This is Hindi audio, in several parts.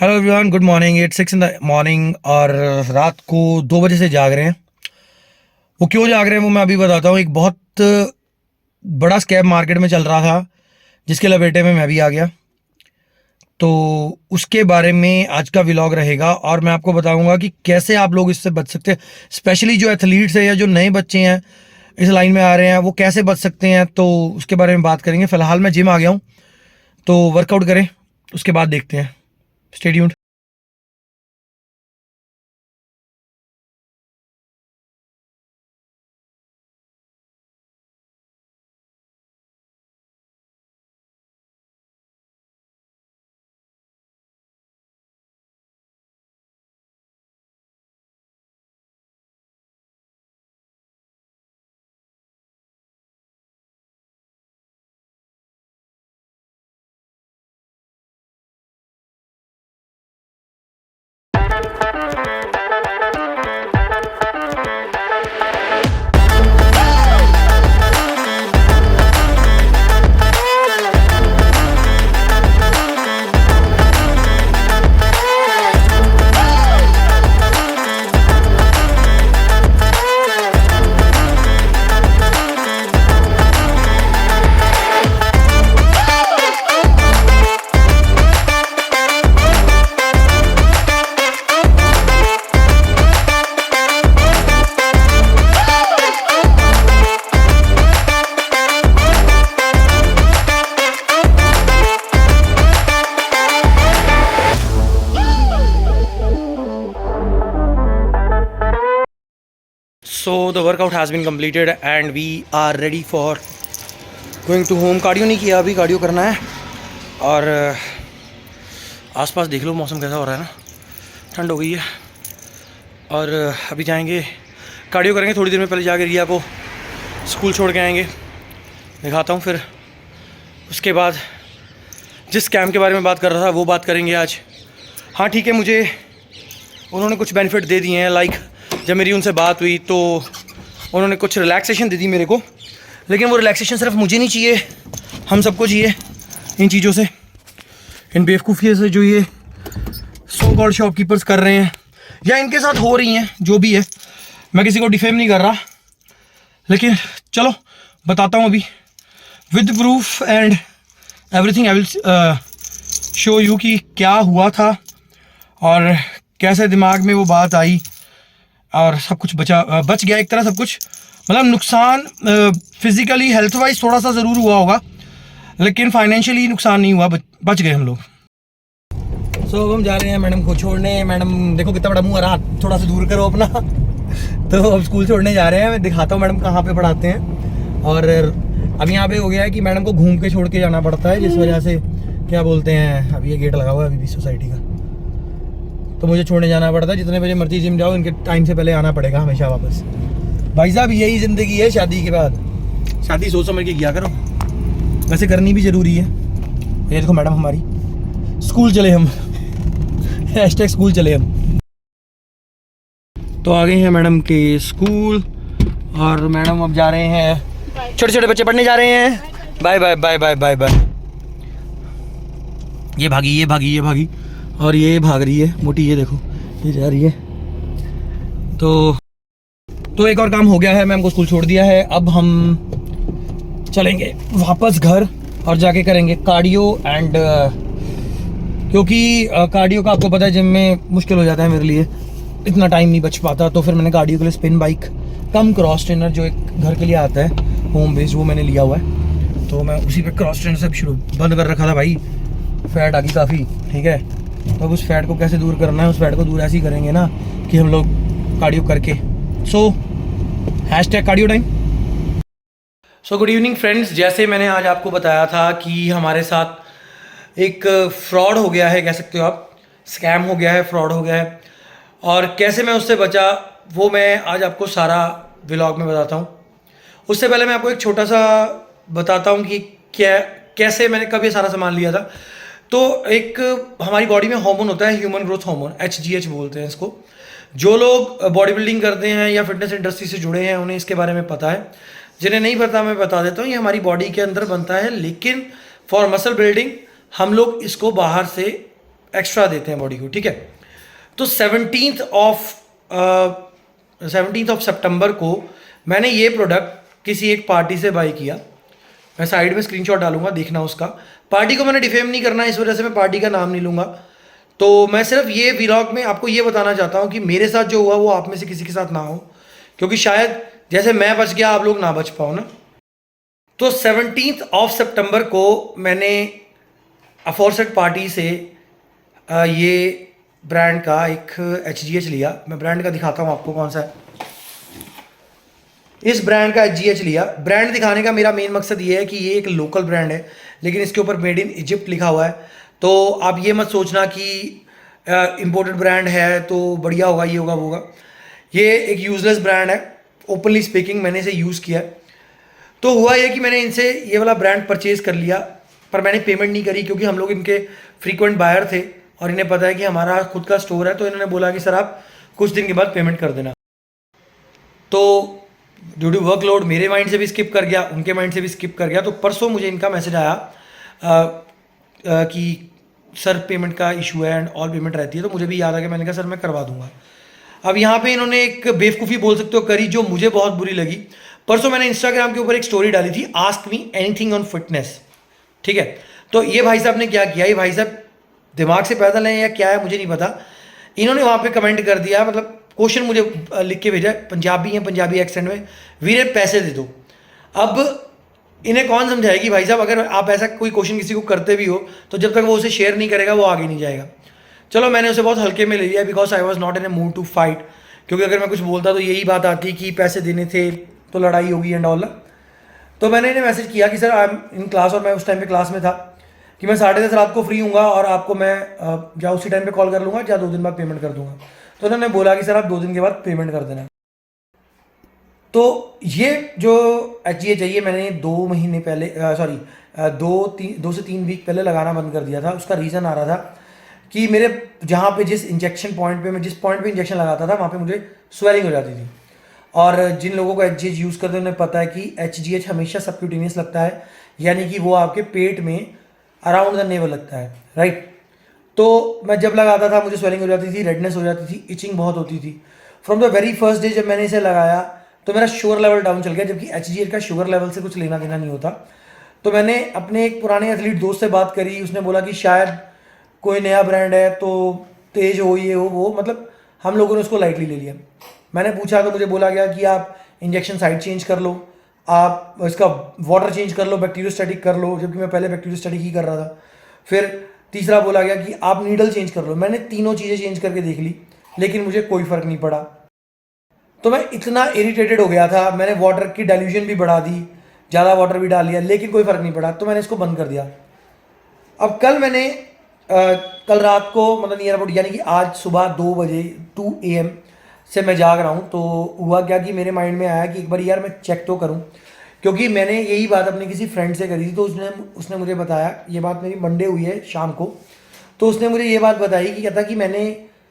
Hello everyone, good morning. 6 in the morning और रात को 2 बजे से जाग रहे हैं। वो क्यों जाग रहे हैं वो मैं अभी बताता हूँ। एक बहुत बड़ा स्कैम मार्केट में चल रहा था जिसके लपेटे में मैं भी आ गया, तो उसके बारे में आज का व्लॉग रहेगा और मैं आपको बताऊंगा कि कैसे आप लोग इससे बच सकते हैं। स्पेशली जो एथलीट्स हैं या जो नए बच्चे हैं इस लाइन में आ रहे हैं वो कैसे बच सकते हैं, तो उसके बारे में बात करेंगे। फिलहाल मैं जिम आ गया हूँ, तो वर्कआउट करें, उसके बाद देखते हैं। Stay tuned. So the workout has been completed and we are ready for going to home। Cardio नहीं किया, अभी कार्डियो करना है। और आसपास देख लो मौसम कैसा हो रहा है ना, ठंड हो गई है। और अभी जाएंगे कार्डियो करेंगे थोड़ी देर में, पहले जाके रिया को स्कूल छोड़ के आएंगे, दिखाता हूँ। फिर उसके बाद जिस कैम्प के बारे में बात कर रहा था वो बात करेंगे आज। हाँ ठीक है, मुझे उन्होंने कुछ बेनिफिट दे दिए हैं। लाइक जब मेरी उनसे बात हुई तो उन्होंने कुछ रिलैक्सेशन दे दी मेरे को, लेकिन वो रिलैक्सेशन सिर्फ मुझे नहीं चाहिए, हम सबको चाहिए। इन चीज़ों से, इन बेवकूफ़ियों से जो ये सो कॉल्ड शॉपकीपर्स कर रहे हैं या इनके साथ हो रही हैं, जो भी है, मैं किसी को डिफेम नहीं कर रहा, लेकिन चलो बताता हूँ अभी with proof and everything. I will show you कि क्या हुआ था और कैसे दिमाग में वो बात आई और सब कुछ बच गया एक तरह। सब कुछ मतलब नुकसान फिजिकली हेल्थ वाइज थोड़ा सा ज़रूर हुआ होगा, लेकिन फाइनेंशियली नुकसान नहीं हुआ, बच गए हम लोग। सो अब हम जा रहे हैं मैडम को छोड़ने। मैडम देखो कितना बड़ा मुँह आ रहा, थोड़ा सा दूर करो अपना। तो अब स्कूल छोड़ने जा रहे हैं। मैं दिखाता हूँ मैडम कहाँ पे पढ़ाते हैं। और अब यहाँ पे हो गया है कि मैडम को घूम के छोड़ के जाना पड़ता है, जिस वजह से क्या बोलते हैं, अभी ये गेट लगा हुआ है अभी भी सोसाइटी का, तो मुझे छोड़ने जाना पड़ता है। जितने बजे मर्जी जिम जाओ, इनके टाइम से पहले आना पड़ेगा हमेशा वापस। भाई साहब यही ज़िंदगी है शादी के बाद। शादी सोच समझ के किया करो, वैसे करनी भी ज़रूरी है। ये देखो मैडम हमारी, स्कूल चले हम। हैशटैग स्कूल चले हम। तो आ गए हैं मैडम के स्कूल और मैडम अब जा रहे हैं, छोटे छोटे बच्चे पढ़ने जा रहे हैं। Bye bye bye bye bye bye. ये भागी ये भागी ये भागी और ये भाग रही है मोटी, ये देखो ये जा रही है। तो एक और काम हो गया है, मैम को स्कूल छोड़ दिया है। अब हम चलेंगे वापस घर और जाके करेंगे कार्डियो एंड क्योंकि कार्डियो का आपको पता है जिम में मुश्किल हो जाता है मेरे लिए, इतना टाइम नहीं बच पाता। तो फिर मैंने कार्डियो के लिए स्पिन बाइक कम क्रॉस ट्रेनर जो एक घर के लिए आता है होम बेस्ड, वो मैंने लिया हुआ है। तो मैं उसी पे क्रॉस ट्रेनर से शुरू बंद कर रखा था भाई, फैट आ गई काफ़ी, ठीक है। तो अब उस फैट को कैसे दूर करना है, उस फैट को दूर ऐसे ही करेंगे ना कि हम लोग कार्डियो करके। So hashtag cardio time. So good evening friends, जैसे मैंने आज आपको बताया था कि हमारे साथ एक फ्रॉड हो गया है, कह सकते हो आप, स्कैम हो गया है, फ्रॉड हो गया है, और कैसे मैं उससे बचा वो मैं आज आपको सारा व्लॉग में बताता हूँ। उससे पहले मैं आपको एक छोटा सा बताता हूँ कि कैसे मैंने कब ये सारा सामान लिया था। तो एक हमारी बॉडी में हार्मोन होता है, ह्यूमन ग्रोथ हार्मोन, HGH बोलते हैं इसको। जो लोग बॉडी बिल्डिंग करते हैं या फिटनेस इंडस्ट्री से जुड़े हैं उन्हें इसके बारे में पता है, जिन्हें नहीं पता मैं बता देता हूँ। ये हमारी बॉडी के अंदर बनता है, लेकिन फॉर मसल बिल्डिंग हम लोग इसको बाहर से एक्स्ट्रा देते हैं बॉडी को, ठीक है। तो 17th ऑफ सितंबर को मैंने ये प्रोडक्ट किसी एक पार्टी से बाई किया। मैं साइड में स्क्रीनशॉट डालूंगा, देखना उसका। पार्टी को मैंने डिफेम नहीं करना, इस वजह से मैं पार्टी का नाम नहीं लूँगा। तो मैं सिर्फ ये व्लॉग में आपको ये बताना चाहता हूँ कि मेरे साथ जो हुआ वो आप में से किसी के साथ ना हो, क्योंकि शायद जैसे मैं बच गया आप लोग ना बच पाओ ना। तो 17th ऑफ सितंबर को मैंने अफोरसेट पार्टी से ये ब्रांड का एक HGH लिया। मैं ब्रांड का दिखाता हूँ आपको कौन सा है। इस ब्रांड का HGH लिया। ब्रांड दिखाने का मेरा मेन मकसद ये है कि ये एक लोकल ब्रांड है, लेकिन इसके ऊपर मेड इन इजिप्ट लिखा हुआ है। तो आप ये मत सोचना कि इम्पोर्टेड ब्रांड है तो बढ़िया होगा, ये होगा वो होगा। ये एक यूजलेस ब्रांड है, ओपनली स्पीकिंग मैंने इसे यूज़ किया है। तो हुआ ये कि मैंने इनसे ये वाला ब्रांड परचेज़ कर लिया, पर मैंने पेमेंट नहीं करी, क्योंकि हम लोग इनके फ्रीक्वेंट बायर थे और इन्हें पता है कि हमारा खुद का स्टोर है। तो इन्होंने बोला कि सर आप कुछ दिन के बाद पेमेंट कर देना। तो ड्यू टू वर्कलोड मेरे माइंड से भी स्किप कर गया, उनके माइंड से भी स्किप कर गया। तो परसों मुझे इनका मैसेज आया कि सर पेमेंट का इशू है एंड ऑल पेमेंट रहती है। तो मुझे भी याद आ गया, मैंने कहा सर मैं करवा दूंगा। अब यहाँ पे इन्होंने एक बेवकूफ़ी बोल सकते हो करी, जो मुझे बहुत बुरी लगी। परसों मैंने इंस्टाग्राम के ऊपर एक स्टोरी डाली थी, ask me anything on fitness, ठीक है। तो ये भाई साहब ने क्या किया, ये भाई साहब दिमाग से पैदल हैं या क्या है मुझे नहीं पता। इन्होंने वहाँ पे कमेंट कर दिया, मतलब क्वेश्चन मुझे लिख के भेजा, पंजाबी है, पंजाबी एक्सेंट में, वीरे पैसे दे दो। अब इन्हें कौन समझाए कि भाई साहब अगर आप ऐसा कोई क्वेश्चन किसी को करते भी हो तो जब तक वो उसे शेयर नहीं करेगा वो आगे नहीं जाएगा। चलो मैंने उसे बहुत हल्के में ले लिया, because I was not in a mood to fight, क्योंकि अगर मैं कुछ बोलता तो यही बात आती कि पैसे देने थे तो लड़ाई होगी एंड ऑल। तो मैंने इन्हें मैसेज किया कि sir I am in class, और मैं उस टाइम पे क्लास में था, कि मैं 10:30 रात को फ्री हूँगा और आपको मैं या उसी टाइम पे कॉल कर लूँगा या 2 दिन बाद पेमेंट कर दूँगा। तो उन्होंने बोला कि सर आप 2 दिन के बाद पेमेंट कर देना। तो ये जो HGH है, मैंने 2 महीने पहले सॉरी 2 से 3 वीक पहले लगाना बंद कर दिया था। उसका रीज़न आ रहा था कि मेरे जहाँ पे जिस इंजेक्शन पॉइंट पे मैं जिस पॉइंट पे इंजेक्शन लगाता था वहाँ पे मुझे स्वेलिंग हो जाती थी। और जिन लोगों को HGH यूज़ करते हैं उन्हें पता है कि HGH हमेशा सबक्यूटेनियस लगता है, यानी कि वो आपके पेट में अराउंड द नेवल लगता है, राइट। तो मैं जब लगाता था मुझे स्वेलिंग हो जाती थी, रेडनेस हो जाती थी, इचिंग बहुत होती थी। From the very first day जब मैंने इसे लगाया तो मेरा शुगर लेवल डाउन चल गया, जबकि HGH का शुगर लेवल से कुछ लेना देना नहीं होता। तो मैंने अपने एक पुराने एथलीट दोस्त से बात करी, उसने बोला कि शायद कोई नया ब्रांड है तो तेज हो, ये हो वो, मतलब हम लोगों ने उसको लाइटली ले लिया। मैंने पूछा तो मुझे बोला गया कि आप इंजेक्शन साइट चेंज कर लो, आप इसका वाटर चेंज कर लो, बैक्टीरियोस्टैटिक कर लो, जबकि मैं पहले बैक्टीरियोस्टैटिक ही कर रहा था। फिर तीसरा बोला गया कि आप नीडल चेंज कर लो। मैंने तीनों चीज़ें चेंज करके देख ली, लेकिन मुझे कोई फ़र्क नहीं पड़ा। तो मैं इतना इरिटेटेड हो गया था, मैंने वाटर की डाइल्यूशन भी बढ़ा दी, ज़्यादा वाटर भी डाल लिया, लेकिन कोई फ़र्क नहीं पड़ा। तो मैंने इसको बंद कर दिया। अब कल मैंने कल रात को, मतलब नियर अबाउट, यानी कि आज सुबह 2 बजे 2 AM से मैं जाग रहा हूँ। तो हुआ क्या कि मेरे माइंड में आया कि एक बार यार मैं चेक तो करूँ, क्योंकि मैंने यही बात अपने किसी फ्रेंड से करी थी। तो उसने मुझे बताया, ये बात मेरी मंडे हुई है शाम को, तो उसने मुझे ये बात बताई कि कहता कि मैंने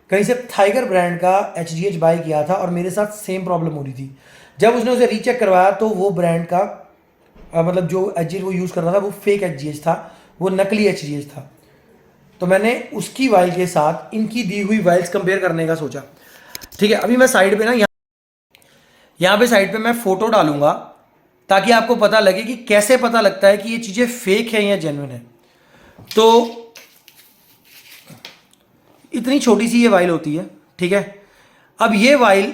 कहीं से थाइगर ब्रांड का HGH बाय किया था और मेरे साथ सेम प्रॉब्लम हो रही थी। जब उसने उसे रीचेक करवाया तो वो ब्रांड का मतलब जो HGH वो यूज़ कर रहा था वो फेक HGH था, वो नकली HGH था। तो मैंने उसकी वाइल के साथ इनकी दी हुई वाइल्स कंपेयर करने का सोचा, ठीक है। अभी मैं साइड पे ना यहाँ पे साइड पे मैं फ़ोटो डालूंगा ताकि आपको पता लगे कि कैसे पता लगता है कि ये चीज़ें फेक है या जेन्युइन है। तो इतनी छोटी सी ये वाइल होती है, ठीक है। अब ये वाइल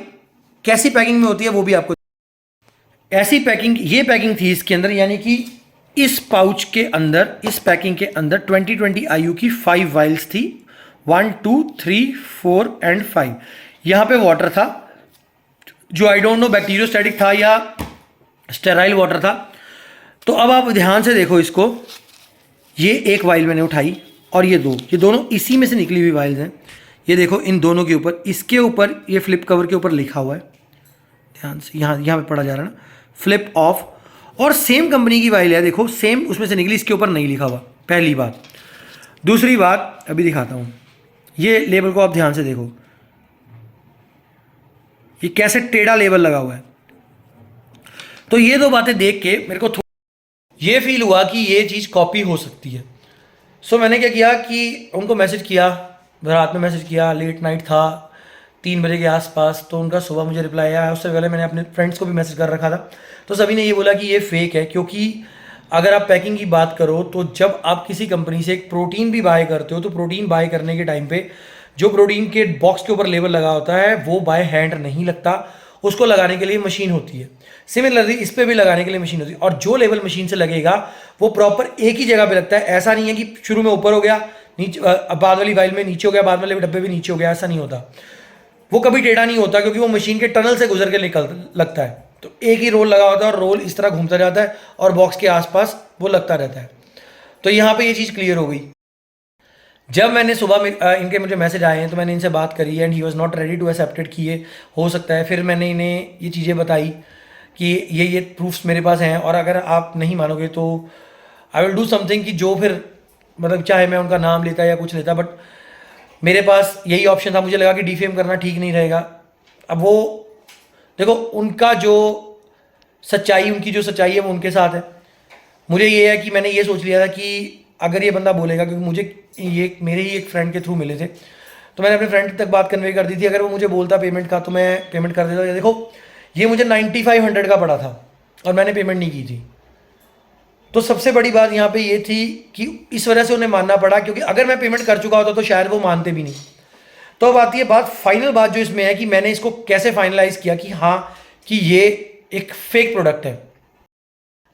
कैसी पैकिंग में होती है वो भी आपको, ऐसी पैकिंग, ये पैकिंग थी इसके अंदर, यानी कि इस पाउच के अंदर, इस पैकिंग के अंदर 2020 IU की 5 वाइल्स थी, 1 2 3 4 एंड 5। यहाँ पे वाटर था जो आई डोंट नो बैक्टीरियोस्टैटिक था या स्टेराइल वाटर था। तो अब आप ध्यान से देखो इसको, ये एक वाइल मैंने उठाई और ये दोनों इसी में से निकली हुई वाइल्स हैं। ये देखो इन दोनों के ऊपर, इसके ऊपर ये फ्लिप कवर के ऊपर लिखा हुआ है, ध्यान से यहाँ पे पढ़ा जा रहा है ना, फ्लिप ऑफ। और सेम कंपनी की वाइल है, देखो सेम उसमें से निकली, इसके ऊपर नहीं लिखा हुआ, पहली बात। दूसरी बात अभी दिखाता हूँ, ये लेबल को आप ध्यान से देखो, ये कैसे टेढ़ा लेबल लगा हुआ है। तो ये 2 बातें देख के मेरे को ये फील हुआ कि ये चीज़ कॉपी हो सकती है। सो मैंने क्या किया कि उनको मैसेज किया, रात में मैसेज किया, लेट नाइट था 3 बजे के आसपास, तो उनका सुबह मुझे रिप्लाई आया। उससे पहले मैंने अपने फ्रेंड्स को भी मैसेज कर रखा था, तो सभी ने ये बोला कि ये फेक है। क्योंकि अगर आप पैकिंग की बात करो तो जब आप किसी कंपनी से एक प्रोटीन भी बाय करते हो तो प्रोटीन बाय करने के टाइम पे जो प्रोटीन के बॉक्स के ऊपर लेबल लगा होता है वो बाय हैंड नहीं लगता, उसको लगाने के लिए मशीन होती है। सिमिलरली इस पे भी लगाने के लिए मशीन होती है, और जो लेबल मशीन से लगेगा वो प्रॉपर एक ही जगह पे लगता है। ऐसा नहीं है कि शुरू में ऊपर हो गया, नीचे बाद वाली फाइल में नीचे हो गया, बाद वाले डब्बे भी नीचे हो गया, ऐसा नहीं होता। वो कभी टेढ़ा नहीं होता क्योंकि वो मशीन के टनल से गुजर के निकल लगता है। तो एक ही रोल लगा होता है और रोल इस तरह घूमता जाता है और बॉक्स के आसपास वो लगता रहता है। तो यहाँ पे ये चीज़ क्लियर हो गई। जब मैंने सुबह में इनके मुझे मैसेज आए हैं तो मैंने इनसे बात करी and he was not ready to accepted कि ये हो सकता है। फिर मैंने इन्हें ये चीज़ें बताई कि ये प्रूफ्स मेरे पास हैं, और अगर आप नहीं मानोगे तो आई विल डू समथिंग कि जो फिर मतलब चाहे मैं उनका नाम लेता या कुछ लेता, बट मेरे पास यही ऑप्शन था। मुझे लगा कि डिफेम करना ठीक नहीं रहेगा। अब वो देखो, उनका जो सच्चाई, उनकी जो सच्चाई है वो उनके साथ है। मुझे ये है कि मैंने ये सोच लिया था कि अगर ये बंदा बोलेगा, क्योंकि मुझे ये मेरे ही एक फ्रेंड के थ्रू मिले थे, तो मैंने अपने फ्रेंड तक बात कन्वे कर दी थी। अगर वो मुझे बोलता पेमेंट का तो मैं पेमेंट कर देता। देखो ये मुझे 9500 का पड़ा था और मैंने पेमेंट नहीं की थी। तो सबसे बड़ी बात यहाँ पे ये थी कि इस वजह से उन्हें मानना पड़ा, क्योंकि अगर मैं पेमेंट कर चुका होता तो शायद वो मानते भी नहीं। तो अब आती है बात, फाइनल बात जो इसमें है कि मैंने इसको कैसे फाइनलाइज किया कि हाँ कि ये एक फेक प्रोडक्ट है।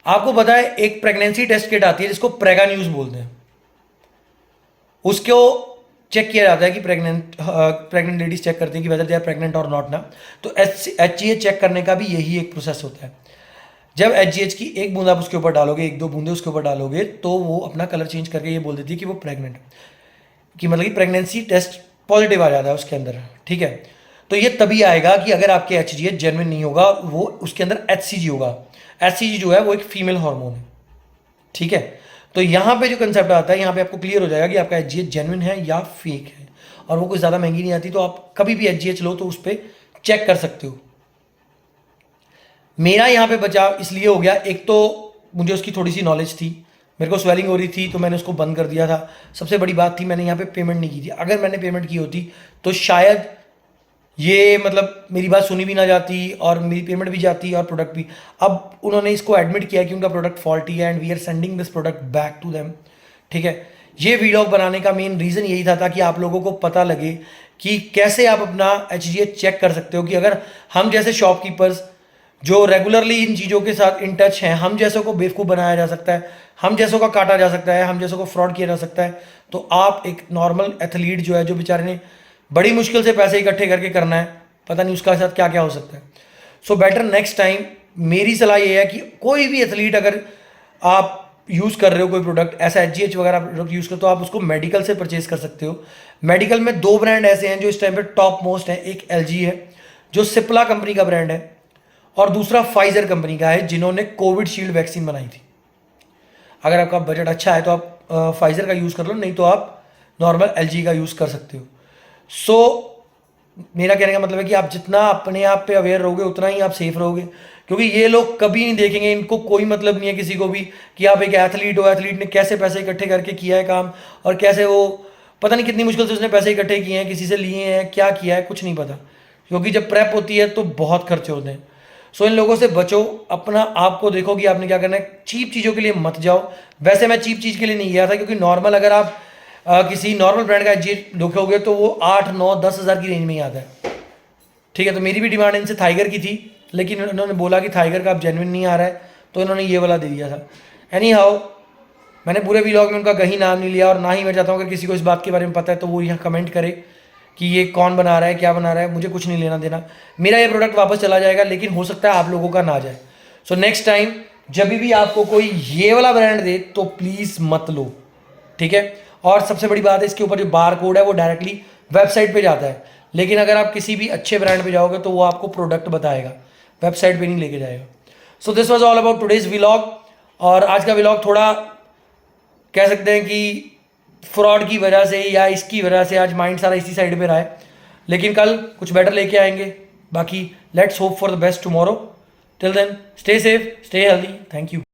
आपको पता है एक प्रेगनेंसी टेस्ट किट आती है जिसको प्रेगा न्यूज बोलते हैं, उसको चेक किया जाता है कि प्रेग्नेंट लेडीज चेक करती है कि वेदर दे आर प्रेग्नेंट और नॉट ना। तो HGH चेक करने का भी यही एक प्रोसेस होता है। जब HGH की एक बूंद आप उसके ऊपर डालोगे, एक दो बूंदे उसके ऊपर डालोगे, तो वो अपना कलर चेंज करके ये बोल देती है कि वो प्रेग्नेंट है, कि मतलब कि प्रेगनेंसी टेस्ट पॉजिटिव आ जाता है उसके अंदर। ठीक है, तो ये तभी आएगा कि अगर आपके HGH जेन्युइन नहीं होगा, वो उसके अंदर HCG होगा। HCG जो है वो एक फीमेल हार्मोन है। ठीक है, तो यहाँ पे जो कंसेप्ट आता है, यहाँ पे आपको क्लियर हो जाएगा कि आपका HGH जेन्युइन है या फेक है। और वो कुछ ज़्यादा महंगी नहीं आती, तो आप कभी भी HGH लो तो उस पर चेक कर सकते हो। मेरा यहाँ पे बचाव इसलिए हो गया, एक तो मुझे उसकी थोड़ी सी नॉलेज थी, मेरे को स्वेलिंग हो रही थी तो मैंने उसको बंद कर दिया था। सबसे बड़ी बात थी मैंने यहाँ पे पेमेंट नहीं की थी। अगर मैंने पेमेंट की होती तो शायद ये मतलब मेरी बात सुनी भी ना जाती और मेरी पेमेंट भी जाती और प्रोडक्ट भी। अब उन्होंने इसको एडमिट किया कि उनका प्रोडक्ट फॉल्टी है and we are sending this product back to them. ठीक है, ये वीडियो बनाने का मेन रीज़न यही था ताकि आप लोगों को पता लगे कि कैसे आप अपना HGH चेक कर सकते हो। कि अगर हम जैसे शॉपकीपर्स जो रेगुलरली इन चीज़ों के साथ इन टच हैं, हम जैसों को बेवकूफ़ बनाया जा सकता है, हम जैसों का काटा जा सकता है, हम जैसों को फ्रॉड किया जा सकता है, तो आप एक नॉर्मल एथलीट जो है, जो बेचारे ने बड़ी मुश्किल से पैसे इकट्ठे करके करना है, पता नहीं उसका साथ क्या क्या हो सकता है। सो बेटर नेक्स्ट टाइम मेरी सलाह ये है कि कोई भी एथलीट अगर आप यूज़ कर रहे हो कोई प्रोडक्ट ऐसा HGH वगैरह प्रोडक्ट यूज़ कर, तो आप उसको मेडिकल से परचेज कर सकते हो। मेडिकल में 2 ब्रांड ऐसे हैं जो इस टाइम पे टॉप मोस्ट हैं। एक LG है जो सिप्ला कंपनी का ब्रांड है, और दूसरा फाइजर कंपनी का है जिन्होंने कोविड शील्ड वैक्सीन बनाई थी। अगर आपका बजट अच्छा है तो आप फाइजर का यूज़ कर लो, नहीं तो आप नॉर्मल LG का यूज़ कर सकते हो। सो मेरा कहने का मतलब है कि आप जितना अपने आप पे अवेयर रहोगे उतना ही आप सेफ रहोगे, क्योंकि ये लोग कभी नहीं देखेंगे, इनको कोई मतलब नहीं है किसी को भी कि आप एक एथलीट हो, एथलीट ने कैसे पैसे इकट्ठे करके किया है काम, और कैसे वो पता नहीं कितनी मुश्किल से उसने पैसे इकट्ठे किए हैं, किसी से लिए हैं, क्या किया है, कुछ नहीं पता। क्योंकि जब प्रेप होती है तो बहुत खर्चे होते हैं। सो इन लोगों से बचो, अपना आप को देखो कि आपने क्या करना है। चीप चीज़ों के लिए मत जाओ। वैसे मैं चीप चीज़ के लिए नहीं गया था, क्योंकि नॉर्मल अगर आप किसी नॉर्मल ब्रांड का HGH देखोगे तो वो 8, 9, 10 हज़ार की रेंज में ही आता है। ठीक है, तो मेरी भी डिमांड इनसे थाइगर की थी, लेकिन इन्होंने बोला कि थाइगर का अब जेन्युइन नहीं आ रहा है, तो इन्होंने ये वाला दे दिया था। एनी हाउ, मैंने पूरे व्लॉग में उनका कहीं नाम नहीं लिया, और ना ही मैं चाहता हूँ अगर किसी को इस बात के बारे में पता है तो वो यहाँ कमेंट करे कि ये कौन बना रहा है, क्या बना रहा है, मुझे कुछ नहीं लेना देना। मेरा ये प्रोडक्ट वापस चला जाएगा, लेकिन हो सकता है आप लोगों का ना जाए। सो नेक्स्ट टाइम जब भी आपको कोई ये वाला ब्रांड दे तो प्लीज़ मत लो। ठीक है, और सबसे बड़ी बात है इसके ऊपर जो बार कोड है वो डायरेक्टली वेबसाइट पे जाता है, लेकिन अगर आप किसी भी अच्छे ब्रांड पे जाओगे तो वो आपको प्रोडक्ट बताएगा, वेबसाइट पे नहीं लेके जाएगा। So this was all about today's vlog. और आज का व्लॉग थोड़ा कह सकते हैं कि फ्रॉड की वजह से या इसकी वजह से आज माइंड सारा इसी साइड पे रहा है, लेकिन कल कुछ बेटर लेके आएंगे। बाकी let's hope for the best tomorrow. Till then stay safe, stay healthy, thank you.